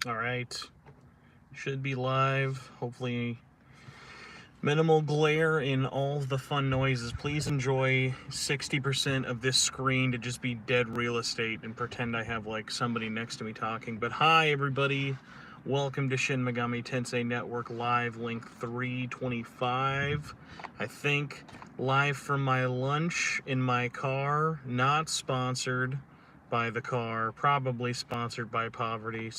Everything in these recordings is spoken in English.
All right. Should be live. Hopefully minimal glare in all the fun noises. Please enjoy 60% of this screen to just be dead real estate and pretend I have like somebody next to me talking. But hi everybody. Welcome to Shin Megami Tensei Network Live Link 325. I think live from my lunch in my car, not sponsored by the car, probably sponsored by poverty.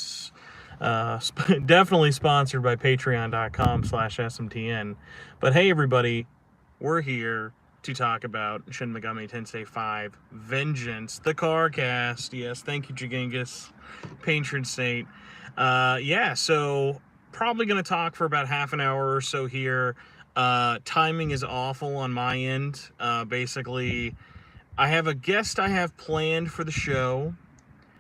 Definitely sponsored by patreon.com/SMTN. But hey, everybody, we're here to talk about Shin Megami Tensei 5 Vengeance, the car cast. Yes, thank you, Gigangus, patron saint. So probably going to talk for about half an hour or so here. Timing is awful on my end. Basically, I have a guest I have planned for the show.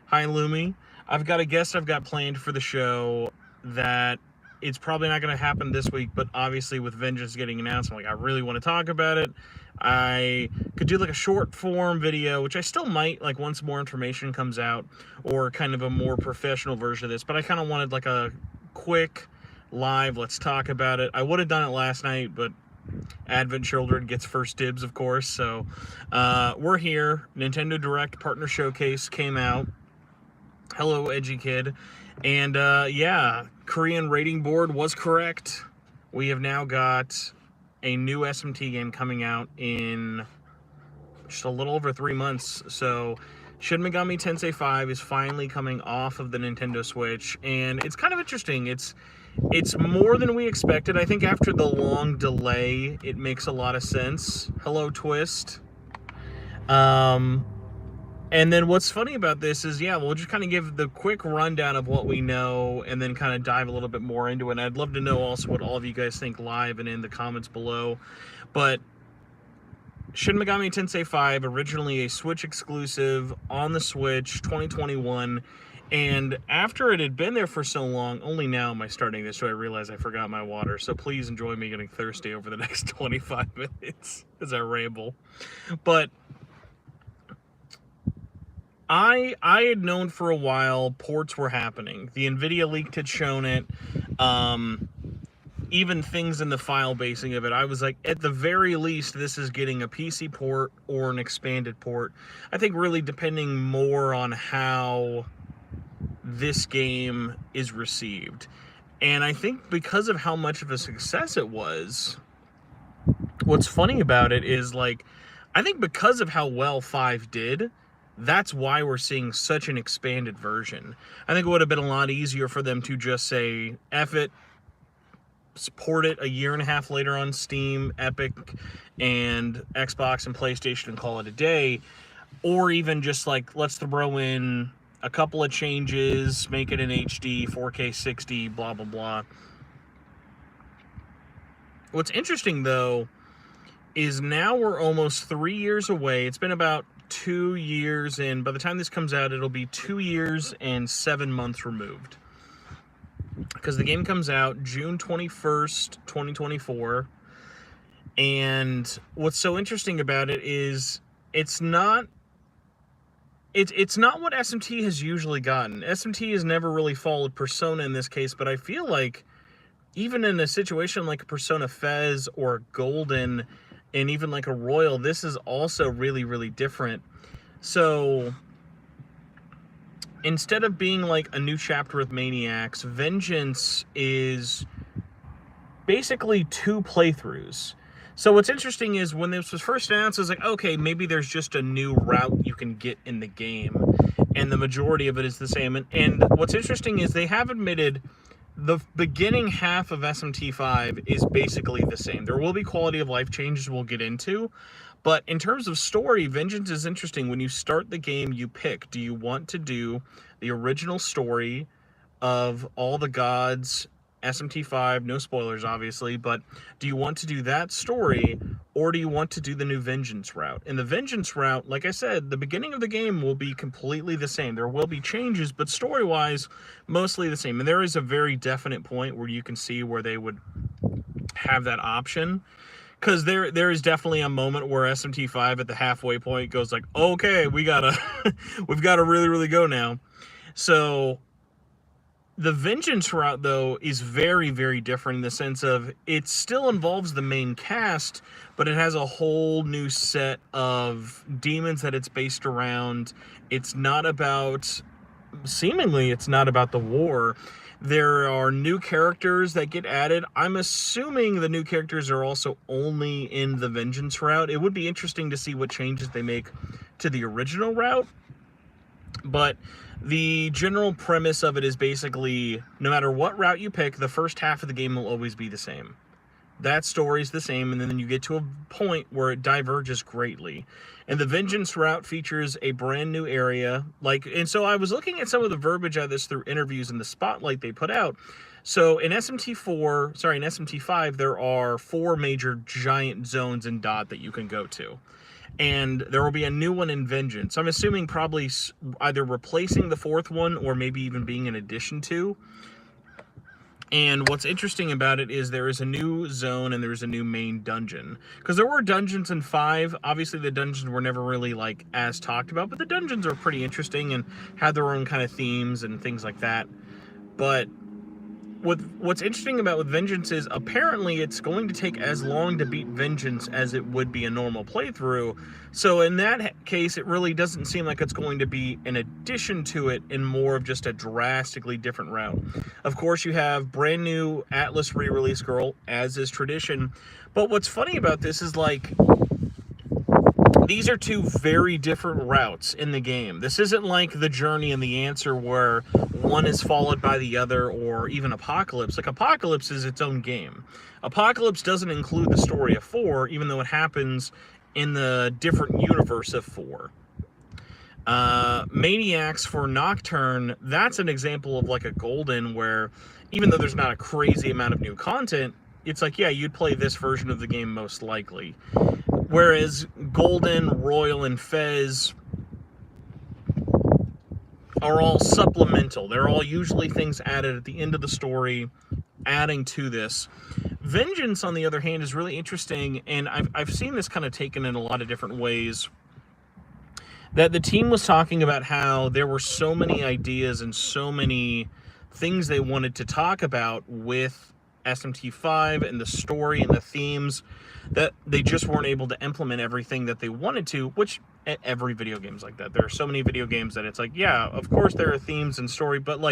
Hi, Lumi. I've got a guest I've got planned for the show that it's probably not going to happen this week, but obviously with Vengeance getting announced, I'm like, I really want to talk about it. I could do like a short form video, which I still might, like once more information comes out, or kind of a more professional version of this, but I kind of wanted like a quick live, let's talk about it. I would have done it last night, but Advent Children gets first dibs, of course. So we're here. Nintendo Direct Partner Showcase came out. Hello, edgy kid. And yeah, Korean rating board was correct. We have now got a new SMT game coming out in just a little over 3 months. So Shin Megami Tensei 5 is finally coming off of the Nintendo Switch, and it's kind of interesting. It's more than we expected. I think after the long delay, it makes a lot of sense. Hello, Twist. And then what's funny about this is, yeah, we'll just kind of give the quick rundown of what we know and then kind of dive a little bit more into it. And I'd love to know also what all of you guys think live and in the comments below. But Shin Megami Tensei 5, originally a Switch exclusive on the Switch, 2021. And after it had been there for so long, only now am I starting this, so I realize I forgot my water. So please enjoy me getting thirsty over the next 25 minutes as I ramble. But I had known for a while ports were happening. The NVIDIA leak had shown it. Even things in the file basing of it, I was like, at the very least, this is getting a PC port or an expanded port. I think really depending more on how this game is received. And I think because of how much of a success it was, what's funny about it is, like, I think because of how well 5 did, that's why we're seeing such an expanded version. I think it would have been a lot easier for them to just say, F it, support it a year and a half later on Steam, Epic, and Xbox and PlayStation and call it a day. Or even just like, let's throw in a couple of changes, make it in HD, 4K 60, blah, blah, blah. What's interesting, though, is now we're almost 3 years away. It's been about 2 years, and by the time this comes out, it'll be 2 years and 7 months removed. Because the game comes out June 21st, 2024. And what's so interesting about it is it's not what SMT has usually gotten. SMT has never really followed Persona in this case, but I feel like even in a situation like a Persona Fez or Golden and even like a Royal, this is also really, really different. So instead of being like a new chapter with Maniacs, Vengeance is basically 2 playthroughs. So what's interesting is when this was first announced, I was like, okay, maybe there's just a new route you can get in the game, and the majority of it is the same. And what's interesting is they have admitted the beginning half of SMT5 is basically the same. There will be quality of life changes we'll get into, but in terms of story, Vengeance is interesting. When you start the game, you pick, do you want to do the original story of all the gods, SMT5, no spoilers obviously, but do you want to do that story, or do you want to do the new Vengeance route? And the Vengeance route, like I said, the beginning of the game will be completely the same. There will be changes, but story-wise, mostly the same. And there is a very definite point where you can see where they would have that option. Because there is definitely a moment where SMT5 at the halfway point goes like, okay, we've gotta really, really go now. So The Vengeance route, though, is very, very different in the sense of it still involves the main cast, but it has a whole new set of demons that it's based around. It's not about, seemingly, it's not about the war. There are new characters that get added. I'm assuming the new characters are also only in the Vengeance route. It would be interesting to see what changes they make to the original route. But the general premise of it is basically, no matter what route you pick, the first half of the game will always be the same. That story's the same, and then you get to a point where it diverges greatly. And the Vengeance route features a brand new area. And so I was looking at some of the verbiage of this through interviews and the spotlight they put out. So in SMT5, there are 4 major giant zones in DOT that you can go to. And there will be a new one in Vengeance. I'm assuming probably either replacing the 4th one or maybe even being an addition to. And what's interesting about it is there is a new zone and there's a new main dungeon. Because there were dungeons in 5. Obviously, the dungeons were never really, as talked about. But the dungeons are pretty interesting and had their own kind of themes and things like that. But what's interesting with Vengeance is apparently it's going to take as long to beat Vengeance as it would be a normal playthrough. So in that case, it really doesn't seem like it's going to be an addition to it in more of just a drastically different route. Of course, you have brand new Atlas re-release girl, as is tradition. But what's funny about this is these are 2 very different routes in the game. This isn't like The Journey and The Answer where one is followed by the other, or even Apocalypse. Apocalypse is its own game. Apocalypse doesn't include the story of 4, even though it happens in the different universe of 4. Maniacs for Nocturne, that's an example of a Golden where, even though there's not a crazy amount of new content, it's yeah, you'd play this version of the game most likely. Whereas Golden, Royal, and Fez are all supplemental. They're all usually things added at the end of the story, adding to this. Vengeance, on the other hand, is really interesting, and I've seen this kind of taken in a lot of different ways. That the team was talking about how there were so many ideas and so many things they wanted to talk about with SMT5 and the story and the themes, that they just weren't able to implement everything that they wanted to, which every video game's like that. There are so many video games that it's yeah, of course there are themes and story, but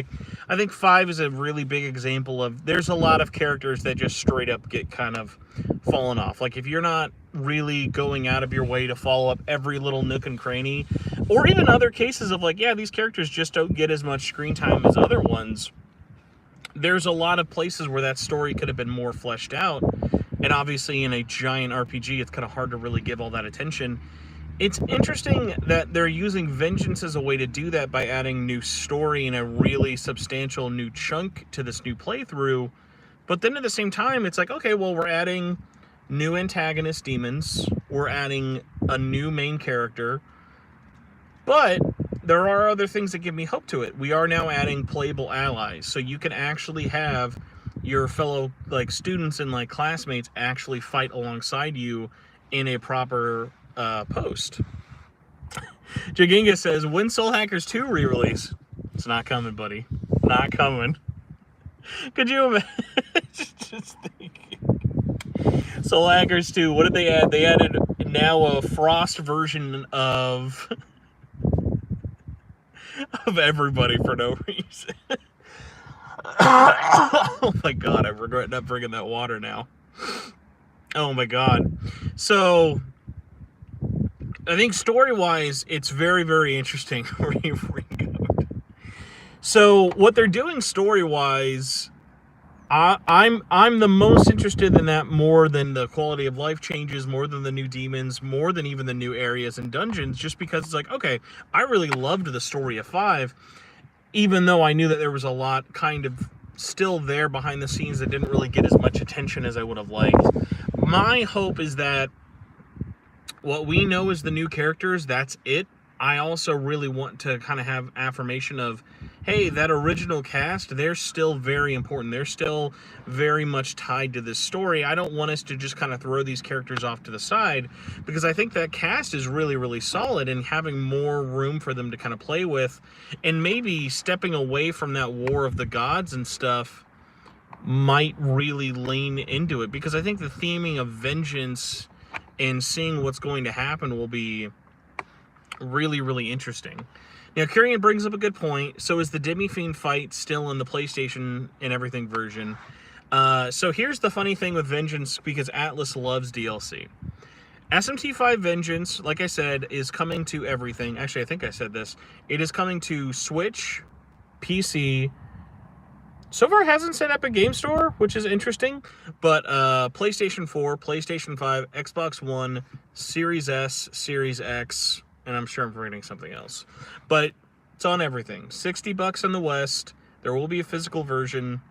I think 5 is a really big example of there's a lot of characters that just straight up get kind of fallen off. If you're not really going out of your way to follow up every little nook and cranny, or even other cases of yeah, these characters just don't get as much screen time as other ones, there's a lot of places where that story could have been more fleshed out. And obviously in a giant RPG, it's kind of hard to really give all that attention. It's interesting that they're using Vengeance as a way to do that by adding new story and a really substantial new chunk to this new playthrough. But then at the same time, it's okay, well, we're adding new antagonist demons. We're adding a new main character. But there are other things that give me hope to it. We are now adding playable allies. So you can actually have your fellow students and classmates actually fight alongside you in a proper post. Jaginga says, when Soul Hackers 2 re-release? It's not coming, buddy. Not coming. Could you imagine? Just thinking. Soul Hackers 2, what did they add? They added now a Frost version of everybody for no reason. Oh my god, I regret not bringing that water now. Oh my god. So, I think story-wise, it's very, very interesting. So, what they're doing story-wise, I'm the most interested in that more than the quality of life changes, more than the new demons, more than even the new areas and dungeons, just because it's okay, I really loved the story of 5, even though I knew that there was a lot kind of still there behind the scenes that didn't really get as much attention as I would have liked. My hope is that what we know is the new characters, that's it. I also really want to kind of have affirmation of, hey, that original cast, they're still very important. They're still very much tied to this story. I don't want us to just kind of throw these characters off to the side, because I think that cast is really, really solid, and having more room for them to kind of play with, and maybe stepping away from that War of the Gods and stuff might really lean into it, because I think the theming of vengeance and seeing what's going to happen will be really, really interesting. Now, Kyrian brings up a good point. So is the Demi Fiend fight still in the PlayStation and everything version? So here's the funny thing with Vengeance, because Atlas loves DLC. SMT5 Vengeance, like I said, is coming to everything. Actually, I think I said this. It is coming to Switch, PC. So far, it hasn't said Epic Game Store, which is interesting. But PlayStation 4, PlayStation 5, Xbox One, Series S, Series X, and I'm sure I'm forgetting something else. But it's on everything. $60 in the West. There will be a physical version.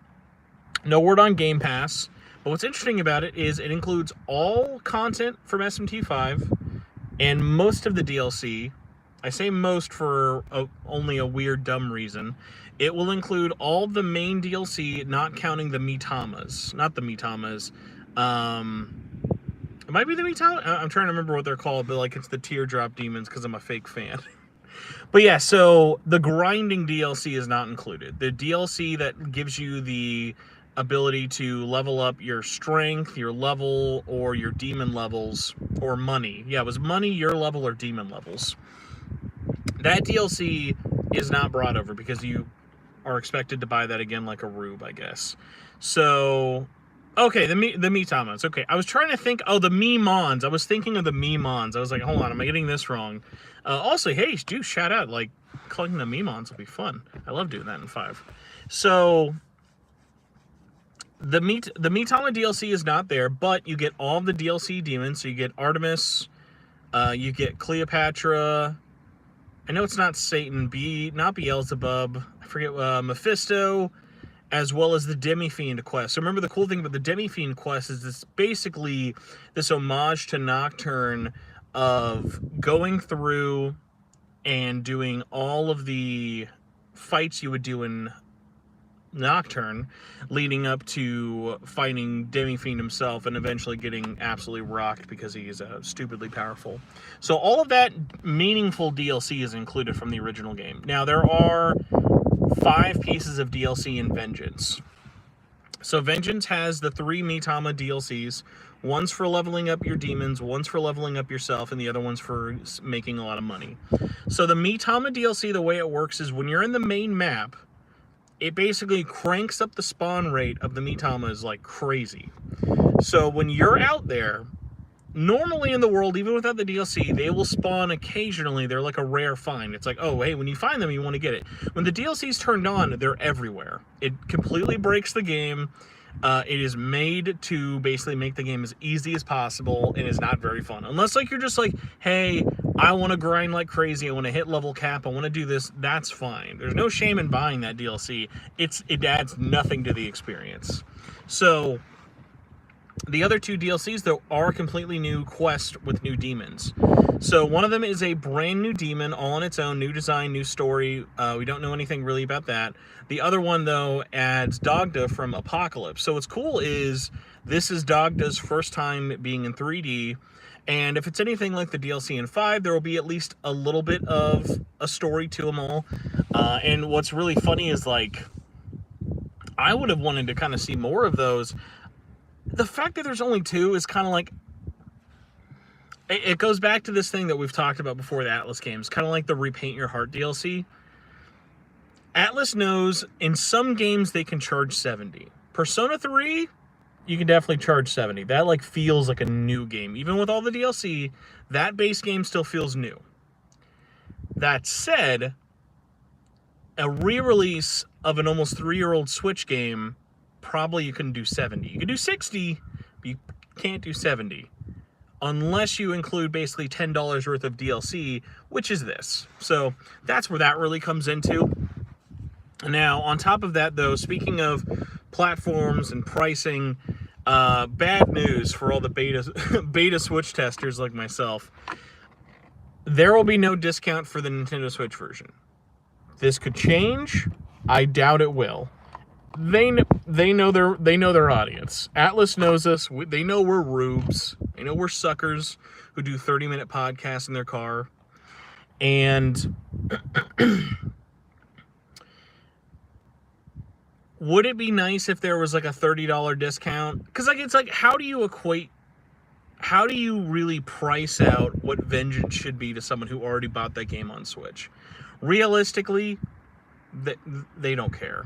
No word on Game Pass. But what's interesting about it is it includes all content from SMT5 and most of the DLC. I say most for only a weird, dumb reason. It will include all the main DLC, not counting the Mitamas. Not the Mitamas. It might be the Mitama. I'm trying to remember what they're called, but like it's the Teardrop Demons because I'm a fake fan. But yeah, so the grinding DLC is not included. The DLC that gives you the ability to level up your strength, your level, or your demon levels, or money. Yeah, it was money, your level, or demon levels. That DLC is not brought over because you are expected to buy that again like a rube, I guess. So, okay, the Mitamas. Okay, I was trying to think. Oh, the Mimons. I was thinking of the Mimons. I was like, hold on, am I getting this wrong? Also, hey, do shout out. Like, collecting the Mimons will be fun. I love doing that in 5. So, the Mitama DLC is not there, but you get all the DLC demons. So you get Artemis, you get Cleopatra. I know it's not Satan, not Beelzebub. I forget, Mephisto, as well as the Demi Fiend quest. So remember, the cool thing about the Demi Fiend quest is this basically this homage to Nocturne of going through and doing all of the fights you would do in Nocturne, leading up to fighting Demi Fiend himself and eventually getting absolutely rocked because he is stupidly powerful. So all of that meaningful DLC is included from the original game. Now, there are 5 pieces of DLC in Vengeance. So Vengeance has the 3 Mitama DLCs. One's for leveling up your demons, one's for leveling up yourself, and the other one's for making a lot of money. So the Mitama DLC, the way it works is when you're in the main map, it basically cranks up the spawn rate of the Mitamas like crazy. So when you're out there, normally in the world, even without the DLC, they will spawn occasionally. They're like a rare find. It's like, oh, hey, when you find them, you want to get it. When the DLC's turned on, they're everywhere. It completely breaks the game. It is made to basically make the game as easy as possible, and is not very fun. Unless like you're just like, hey, I want to grind like crazy, I want to hit level cap, I want to do this, that's fine. There's no shame in buying that DLC. It adds nothing to the experience. So the other 2 DLCs, though, are completely new quests with new demons. So one of them is a brand new demon, all on its own, new design, new story. We don't know anything really about that. The other one, though, adds Dagda from Apocalypse. So what's cool is this is Dagda's first time being in 3D. And if it's anything like the DLC in 5, there will be at least a little bit of a story to them all. And what's really funny is, like, I would have wanted to kind of see more of those. The fact that there's only 2 is kind of like, it goes back to this thing that we've talked about before, the Atlas games, kind of like the Repaint Your Heart DLC. Atlas knows in some games they can charge $70. Persona 3, you can definitely charge $70. That like feels like a new game. Even with all the DLC, that base game still feels new. That said, a re-release of an almost 3-year-old Switch game, probably you can do 70. You can do 60, but you can't do 70. Unless you include basically $10 worth of DLC, which is this. So that's where that really comes into. Now, on top of that, though, speaking of platforms and pricing, bad news for all the beta Switch testers like myself. there will be no discount for the Nintendo Switch version. This could change. I doubt it will. They know their audience. Atlas knows us. They know we're rubes. They know we're suckers who do 30-minute podcasts in their car. And would it be nice if there was like a $30 discount? Because like it's like, how do you really price out what Vengeance should be to someone who already bought that game on Switch? Realistically, they don't care.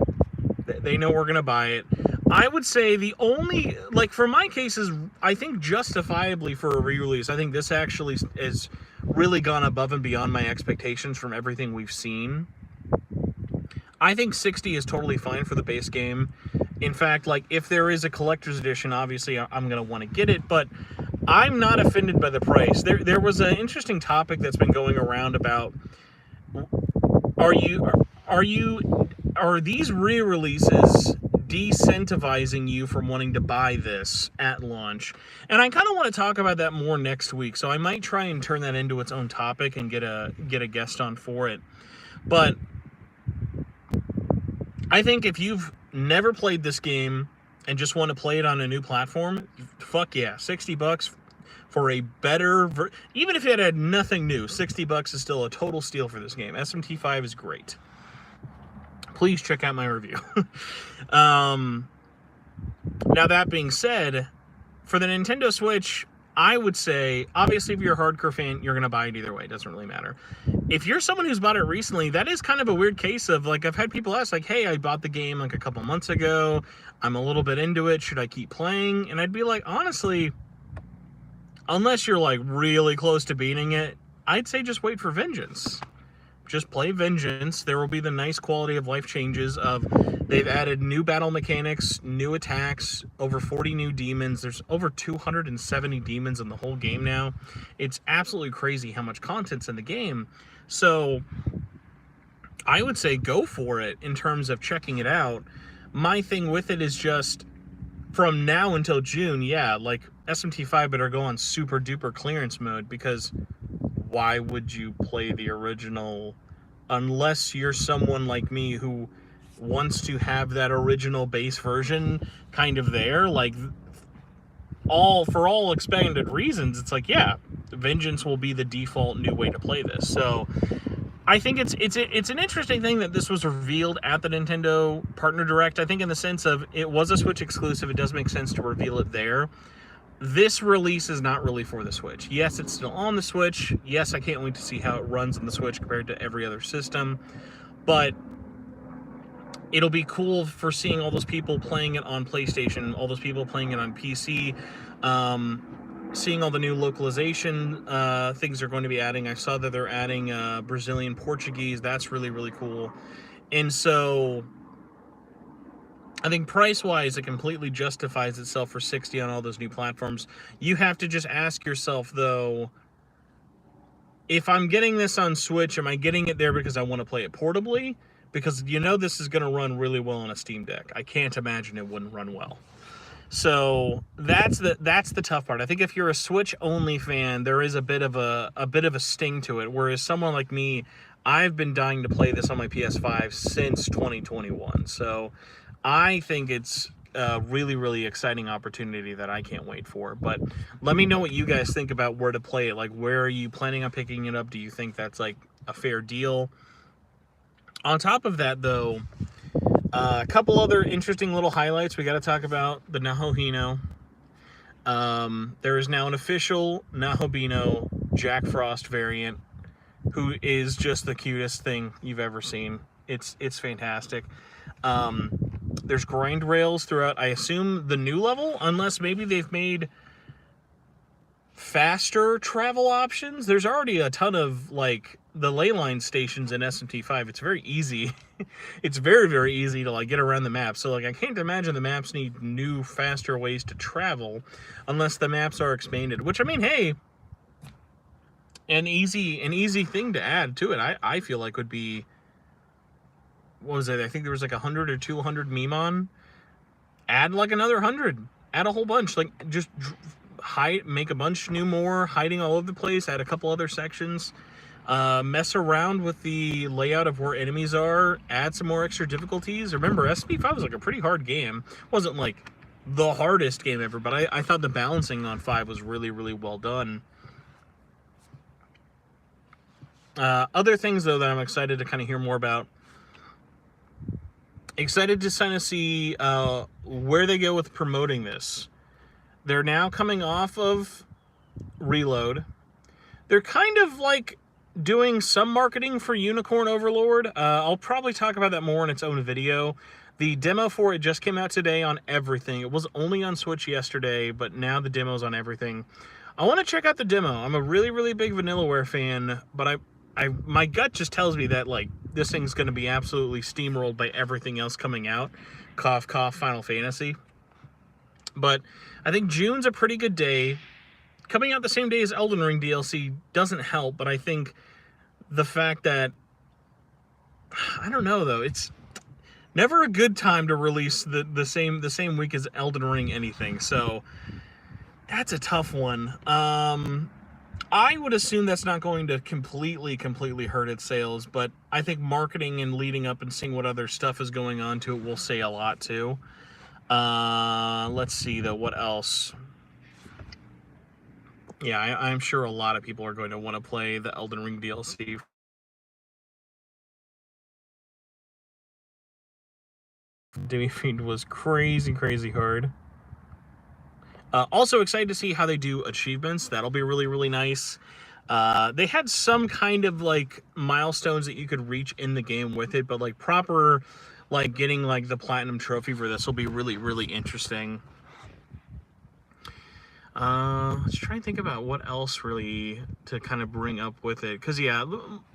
They know we're gonna buy it. I would say the only, like, for my cases, I think justifiably for a re-release, I think this actually has really gone above and beyond my expectations from everything we've seen. I think 60 is totally fine for the base game. In fact, like, if there is a collector's edition, obviously I'm gonna want to get it, but I'm not offended by the price. There was an interesting topic that's been going around about, are these re-releases decentivizing you from wanting to buy this at launch? And I kind of want to talk about that more next week, so I might try and turn that into its own topic and get a guest on for it. But I think if you've never played this game and just want to play it on a new platform, fuck yeah, $60 for a better even if it had nothing new, $60 is still a total steal for this game. SMT5 is great. Please check out my review. Now, that being said, for the Nintendo Switch, I would say, obviously, if you're a hardcore fan, you're going to buy it either way. It doesn't really matter. If you're someone who's bought it recently, that is kind of a weird case of, like, I've had people ask, like, hey, I bought the game, like, a couple months ago. I'm a little bit into it. Should I keep playing? And I'd be like, honestly, unless you're, like, really close to beating it, I'd say just wait for Vengeance. Just play Vengeance. There will be the nice quality of life changes of, they've added new battle mechanics, new attacks, over 40 new demons. There's over 270 demons in the whole game now. It's absolutely crazy how much content's in the game. So I would say go for it in terms of checking it out. My thing with it is just, from now until June, yeah, like, SMT5 better go on super duper clearance mode, because why would you play the original unless you're someone like me who wants to have that original base version kind of there? Like, for all expanded reasons, it's like, yeah, Vengeance will be the default new way to play this. So I think it's an interesting thing that this was revealed at the Nintendo Partner Direct. I think in the sense of, it was a Switch exclusive, it does make sense to reveal it there. This release is not really for the Switch. Yes, it's still on the Switch. Yes, I can't wait to see how it runs on the Switch compared to every other system. But it'll be cool for seeing all those people playing it on PlayStation, all those people playing it on PC, seeing all the new localization things they're going to be adding. I saw that they're adding Brazilian Portuguese. That's really, really cool. And so I think price-wise, it completely justifies itself for 60 on all those new platforms. You have to just ask yourself, though, if I'm getting this on Switch, am I getting it there because I want to play it portably? Because you know this is going to run really well on a Steam Deck. I can't imagine it wouldn't run well. So that's the tough part. I think if you're a Switch-only fan, there is a bit of a sting to it. Whereas someone like me, I've been dying to play this on my PS5 since 2021. So I think it's a really, really exciting opportunity that I can't wait for. But let me know what you guys think about where to play it. Like, where are you planning on picking it up? Do you think that's, like, a fair deal? On top of that, though, a couple other interesting little highlights. We got to talk about the Nahohino. There is now an official Nahobino Jack Frost variant, who is just the cutest thing you've ever seen. It's fantastic. There's grind rails throughout, I assume, the new level, unless maybe they've made faster travel options. There's already a ton of, like, the ley line stations in SMT5. It's very easy. It's very, very easy to, like, get around the map. So, like, I can't imagine the maps need new, faster ways to travel unless the maps are expanded. Which, I mean, hey, an easy thing to add to it, I feel like would be, what was it? I think there was like 100 or 200 Memon. Add like another 100. Add a whole bunch. Like, just make a bunch more hiding all over the place. Add a couple other sections. Mess around with the layout of where enemies are, add some more extra difficulties. Remember, SMT5 was like a pretty hard game. It wasn't like the hardest game ever, but I thought the balancing on 5 was really, really well done. Other things, though, that I'm excited to kind of hear more about. Excited to kind of see where they go with promoting this. They're now coming off of Reload. They're kind of like doing some marketing for Unicorn Overlord. I'll probably talk about that more in its own video. The demo for it just came out today on everything. It was only on Switch yesterday, but now the demo's on everything. I want to check out the demo. I'm a really, really big Vanillaware fan, but my gut just tells me that like this thing's going to be absolutely steamrolled by everything else coming out. Cough, cough, Final Fantasy. But I think June's a pretty good day. Coming out the same day as Elden Ring DLC doesn't help, but I think the fact that, I don't know though, it's never a good time to release the same week as Elden Ring anything, so that's a tough one. I would assume that's not going to completely hurt its sales, but I think marketing and leading up and seeing what other stuff is going on to it will say a lot too. Let's see though, what else? Yeah, I'm sure a lot of people are going to want to play the Elden Ring DLC. Demi Fiend was crazy hard. Also excited to see how they do achievements. That'll be really, really nice. They had some kind of like milestones that you could reach in the game with it, but like proper, like getting like the platinum trophy for this will be really, really interesting. Let's try and think about what else really to kind of bring up with it. Because, yeah,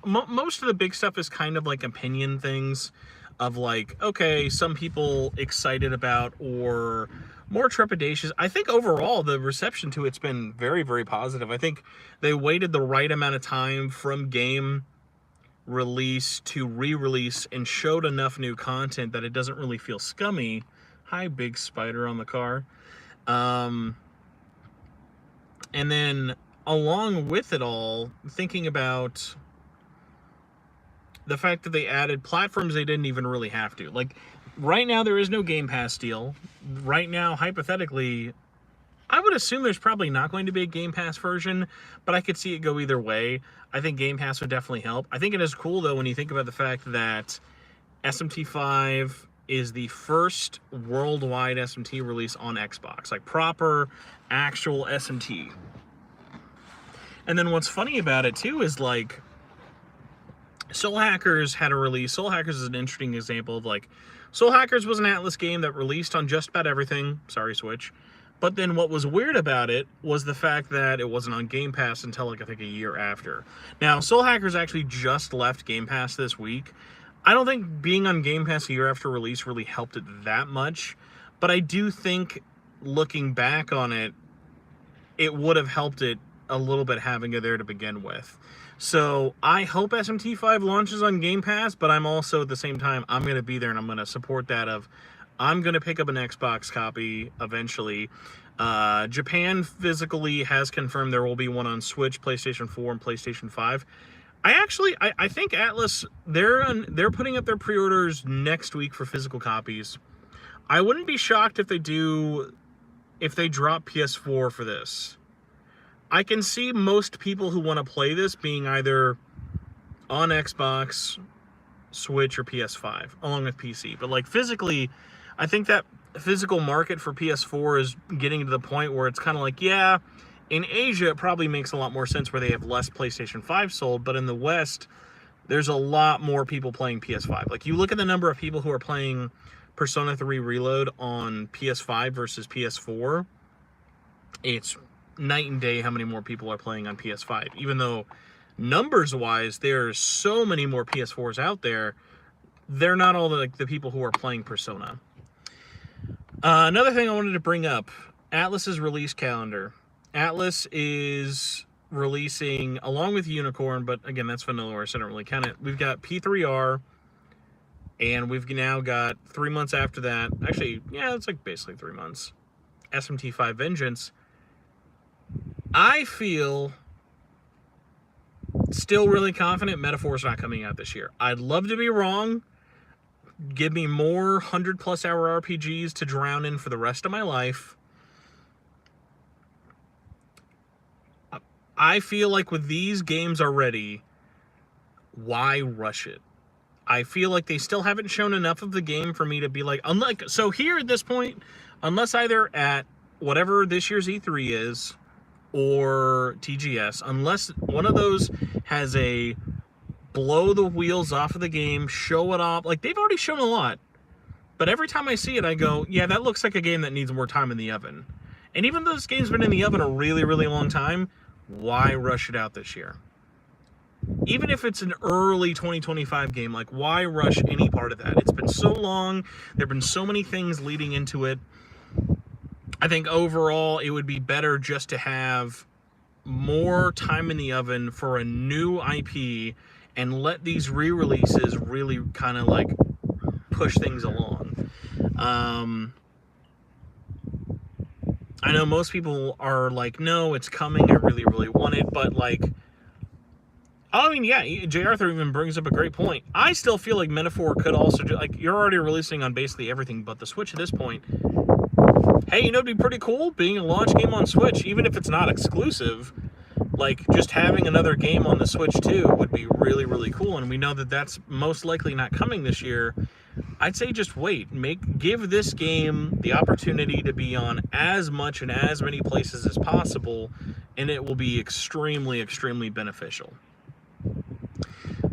most of the big stuff is kind of like opinion things of like, okay, some people excited about or more trepidatious. I think overall the reception to it's been very, very positive. I think they waited the right amount of time from game release to re-release and showed enough new content that it doesn't really feel scummy. Hi, big spider on the car. And then along with it all, thinking about the fact that they added platforms they didn't even really have to. Like, right now there is no Game Pass deal. Right now, hypothetically, I would assume there's probably not going to be a Game Pass version, but I could see it go either way. I think Game Pass would definitely help. I think it is cool, though, when you think about the fact that SMT5 is the first worldwide SMT release on Xbox. Like, proper, actual SMT. And then what's funny about it, too, is, like, Soul Hackers had a release. Soul Hackers is an interesting example of, like, Soul Hackers was an Atlas game that released on just about everything. Sorry, Switch. But then what was weird about it was the fact that it wasn't on Game Pass until, like, I think a year after. Now, Soul Hackers actually just left Game Pass this week. I don't think being on Game Pass a year after release really helped it that much. But I do think, looking back on it, it would have helped it a little bit having it there to begin with. So I hope SMT5 launches on Game Pass, but I'm also at the same time, I'm going to be there and I'm going to support that of, I'm going to pick up an Xbox copy eventually. Japan physically has confirmed there will be one on Switch, PlayStation 4, and PlayStation 5. I think Atlas, they're putting up their pre-orders next week for physical copies. I wouldn't be shocked if they drop PS4 for this. I can see most people who want to play this being either on Xbox, Switch, or PS5, along with PC. But like physically, I think that physical market for PS4 is getting to the point where it's kind of like, yeah, in Asia, it probably makes a lot more sense where they have less PlayStation 5 sold, but in the West, there's a lot more people playing PS5. Like, you look at the number of people who are playing Persona 3 Reload on PS5 versus PS4, it's night and day how many more people are playing on PS5. Even though, numbers-wise, there's so many more PS4s out there, they're not all the people who are playing Persona. Another thing I wanted to bring up, Atlas's release calendar. Atlas is releasing, along with Unicorn, but again, that's Vanillaware, so I don't really count it. We've got P3R, and we've now got 3 months after that. Actually, yeah, it's like basically 3 months. SMT5 Vengeance. I feel Still really confident Metaphor's not coming out this year. I'd love to be wrong. Give me more 100+ hour RPGs to drown in for the rest of my life. I feel like with these games already, why rush it? I feel like they still haven't shown enough of the game for me to be like, so here at this point, unless either at whatever this year's E3 is or TGS, unless one of those has a blow the wheels off of the game, show it off, like they've already shown a lot, but every time I see it, I go, yeah, that looks like a game that needs more time in the oven. And even though this game's been in the oven a really, really long time, why rush it out this year? Even if it's an early 2025 game, like why rush any part of that? It's been so long. There have been so many things leading into it. I think overall it would be better just to have more time in the oven for a new IP and let these re-releases really kind of like push things along. I know most people are like, no, it's coming. I really, really want it. But like, I mean, yeah, J. Arthur even brings up a great point. I still feel like Metaphor could also do, like, you're already releasing on basically everything but the Switch at this point. Hey, you know, it'd be pretty cool being a launch game on Switch, even if it's not exclusive. Like, just having another game on the Switch too would be really, really cool. And we know that that's most likely not coming this year. I'd say just wait. Give this game the opportunity to be on as much and as many places as possible, and it will be extremely, extremely beneficial.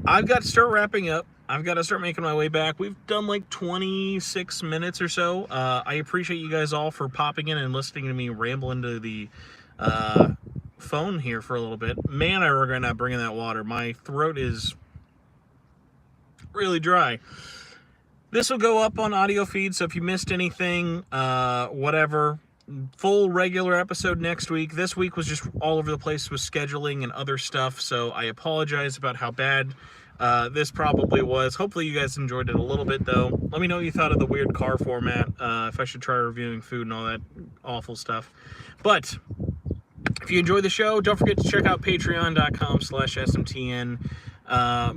I've got to start wrapping up. I've got to start making my way back. We've done like 26 minutes or so. I appreciate you guys all for popping in and listening to me ramble into the phone here for a little bit. Man, I regret not bringing that water. My throat is really dry. This will go up on audio feed, so if you missed anything, whatever, full regular episode next week. This week was just all over the place with scheduling and other stuff, so I apologize about how bad this probably was. Hopefully you guys enjoyed it a little bit, though. Let me know what you thought of the weird car format, if I should try reviewing food and all that awful stuff. But if you enjoy the show, don't forget to check out patreon.com/SMTN.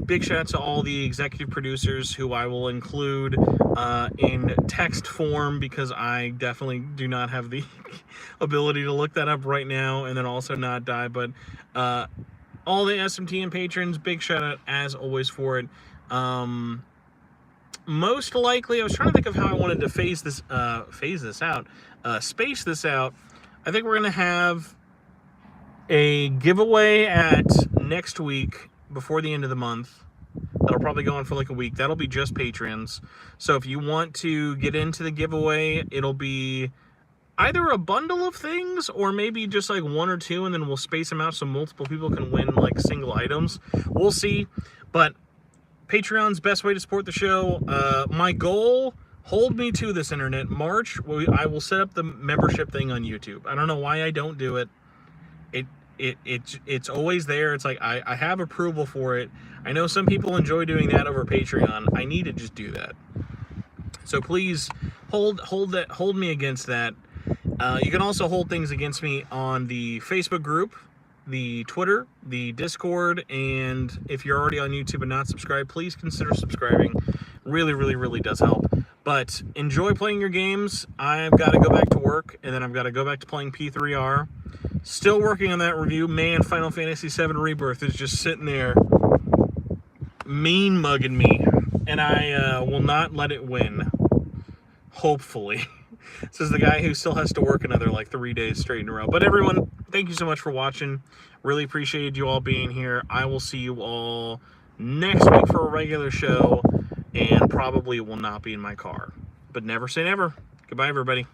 Big shout out to all the executive producers who I will include in text form, because I definitely do not have the ability to look that up right now and then also not die. But all the SMTN patrons, big shout out as always for it. Most likely, I was trying to think of how I wanted to space this out. I think we're gonna have a giveaway at next week before the end of the month. That'll probably go on for like a week. That'll be just patrons. So if you want to get into the giveaway, it'll be either a bundle of things or maybe just like one or two, and then we'll space them out so multiple people can win like single items. We'll see. But Patreon's best way to support the show. My goal, hold me to this, internet, March, I will set up the membership thing on YouTube. I don't know why I don't do it. It's always there. It's like I have approval for it. I know some people enjoy doing that over Patreon. I need to just do that. So please hold me against that. You can also hold things against me on the Facebook group, the Twitter, the Discord, and if you're already on YouTube and not subscribed, please consider subscribing. Really, really, really does help. But enjoy playing your games. I've got to go back to work, and then I've got to go back to playing P3R. Still working on that review. Man, Final Fantasy VII Rebirth is just sitting there mean mugging me, and I will not let it win. Hopefully. This is the guy who still has to work another like 3 days straight in a row. But everyone, thank you so much for watching. Really appreciated you all being here. I will see you all next week for a regular show, and probably will not be in my car. But never say never. Goodbye, everybody.